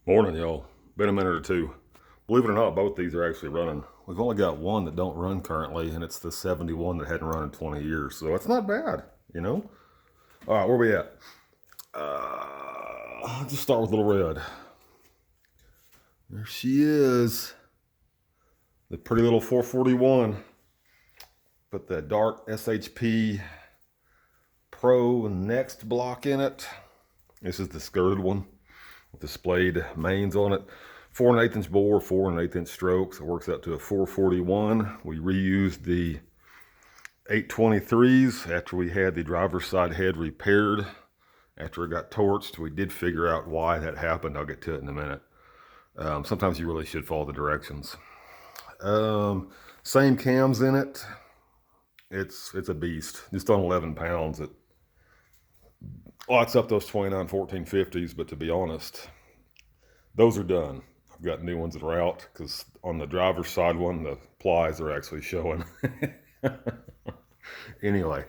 Morning, y'all. Been a minute or two. Believe it or not, both these are actually running. We've only got one that don't run currently, and it's the 71 that hadn't run in 20 years. So it's not bad, you know? All right, where we at? I'll just start with Little Red. There she is. The pretty little 441. Put that dark SHP Pro Next block in it. This is the skirted one with the splayed mains on it. 4 1/8" bore, 4 1/8" strokes. It works out to a 441. We reused the 823s after we had the driver's side head repaired. After it got torched, we did figure out why that happened. I'll get to it in a minute. Sometimes you really should follow the directions. Same cams in it. It's a beast. Just on 11 pounds. It lots up those 29 1450s, but to be honest, those are done. I've got new ones that are out because on the driver's side one, the plies are actually showing. Anyway,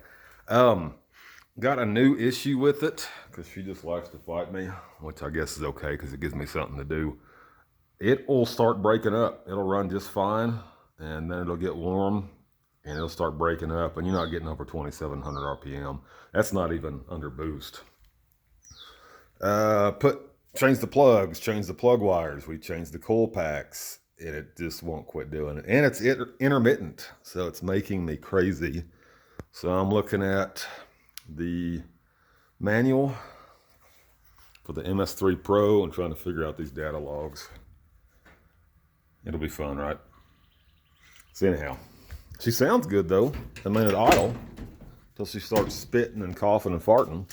got a new issue with it because she just likes to fight me, which I guess is okay because it gives me something to do. It will start breaking up. It'll run just fine, and then it'll get warm, and it'll start breaking up, and you're not getting over 2,700 RPM. That's not even under boost. Change the plugs, change the plug wires. We changed the coil packs, and it just won't quit doing it. And it's intermittent, so it's making me crazy. So I'm looking at the manual for the MS3 Pro and trying to figure out these data logs. It'll be fun, right? So anyhow, she sounds good though. I mean, at idle until she starts spitting and coughing and farting.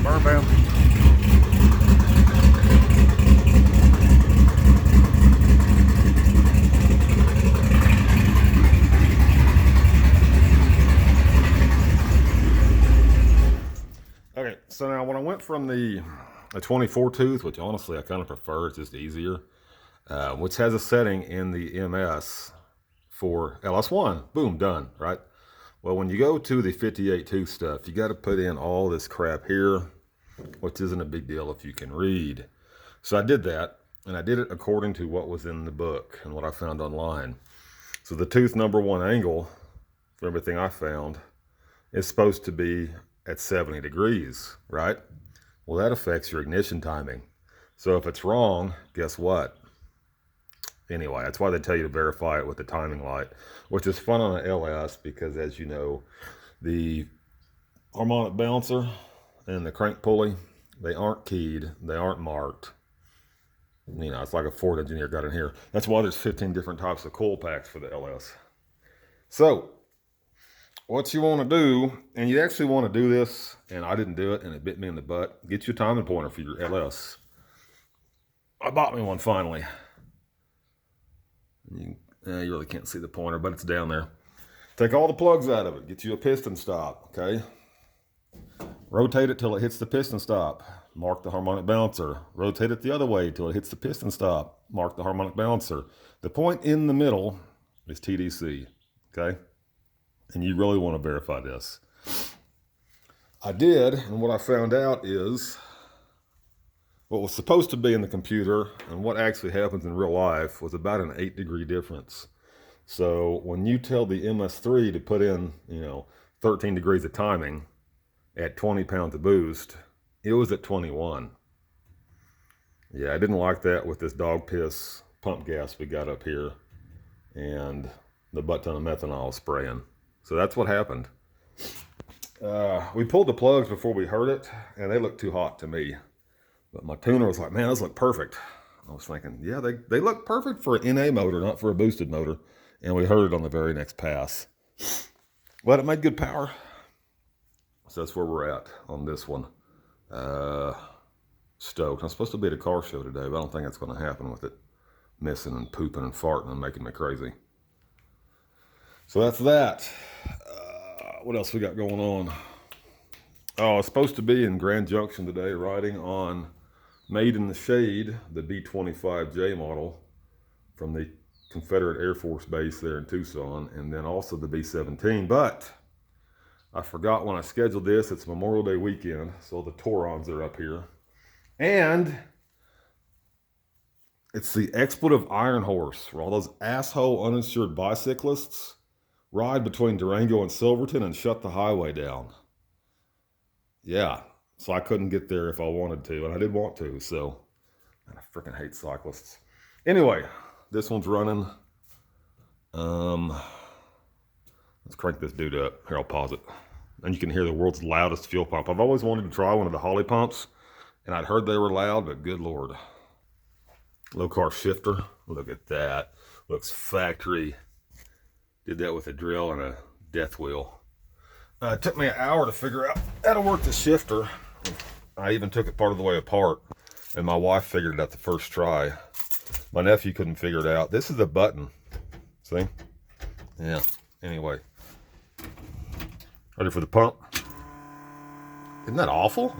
Burn bam. Okay, so now when I went from the 24 tooth, which honestly I kind of prefer, it's just easier, which has a setting in the MS for LS1, boom, done, right? Well, when you go to the 58 tooth stuff, you got to put in all this crap here, which isn't a big deal if you can read. So I did that, and I did it according to what was in the book and what I found online. So the tooth number 1 angle, for everything I found, is supposed to be at 70 degrees, right? Well, that affects your ignition timing. So if it's wrong, guess what? Anyway, that's why they tell you to verify it with the timing light, which is fun on an LS because, as you know, the harmonic bouncer and the crank pulley, they aren't keyed, they aren't marked. You know, it's like a Ford engineer got in here. That's why there's 15 different types of coil packs for the LS. So what you want to do, and you actually want to do this, and I didn't do it, and it bit me in the butt, get your timing pointer for your LS. I bought me one finally. You really can't see the pointer, but it's down there. Take all the plugs out of it. Get you a piston stop, okay? Rotate it till it hits the piston stop. Mark the harmonic bouncer. Rotate it the other way till it hits the piston stop. Mark the harmonic bouncer. The point in the middle is TDC, okay? And you really want to verify this. I did, and what I found out is what was supposed to be in the computer and what actually happens in real life was about an 8-degree difference. So when you tell the MS3 to put in, 13 degrees of timing at 20 pounds of boost, it was at 21. Yeah, I didn't like that with this dog piss pump gas we got up here and the butt ton of methanol spraying. So that's what happened. We pulled the plugs before we heard it, and they looked too hot to me. But my tuner was like, man, those look perfect. I was thinking, yeah, they look perfect for an NA motor, not for a boosted motor. And we heard it on the very next pass. But it made good power. So that's where we're at on this one. Stoked. I'm supposed to be at a car show today, but I don't think that's going to happen with it missing and pooping and farting and making me crazy. So that's that. What else we got going on? Oh, I was supposed to be in Grand Junction today riding on Made in the Shade, the B-25J model from the Confederate Air Force Base there in Tucson, and then also the B-17. But I forgot when I scheduled this. It's Memorial Day weekend, so the Taurons are up here. And it's the Expletive Iron Horse, where all those asshole uninsured bicyclists ride between Durango and Silverton and shut the highway down. Yeah, so I couldn't get there if I wanted to, and I did want to, so I freaking hate cyclists. Anyway, this one's running. Let's crank this dude up. Here, I'll pause it. And you can hear the world's loudest fuel pump. I've always wanted to try one of the Holly pumps, and I'd heard they were loud, but good Lord. Low car shifter. Look at that. Looks factory. Did that with a drill and a death wheel. It took me an hour to figure out how to work the shifter. I even took it part of the way apart, and my wife figured it out the first try. My nephew couldn't figure it out. This is a button. See? Yeah. Anyway. Ready for the pump? Isn't that awful?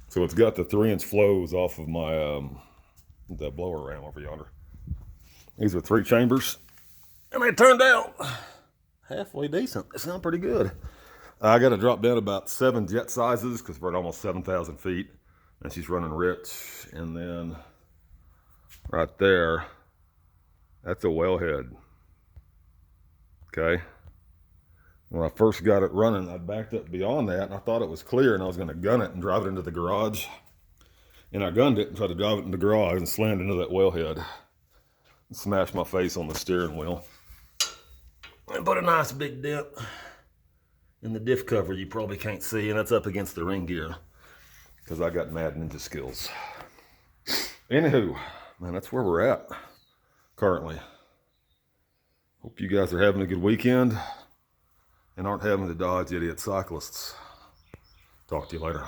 So it's got the 3-inch flows off of my that blower ram over yonder. These are 3 chambers, and they turned out halfway decent. They sound pretty good. I got to drop down about 7 jet sizes because we're at almost 7,000 feet, and she's running rich. And then right there, that's a wellhead. Okay. When I first got it running, I backed up beyond that, and I thought it was clear, and I was going to gun it and drive it into the garage. And I gunned it and tried to drive it in the garage and slammed into that wellhead. And smashed my face on the steering wheel. And put a nice big dent in the diff cover you probably can't see, and that's up against the ring gear because I got mad ninja skills. Anywho, man, that's where we're at currently. Hope you guys are having a good weekend and aren't having to dodge idiot cyclists. Talk to you later.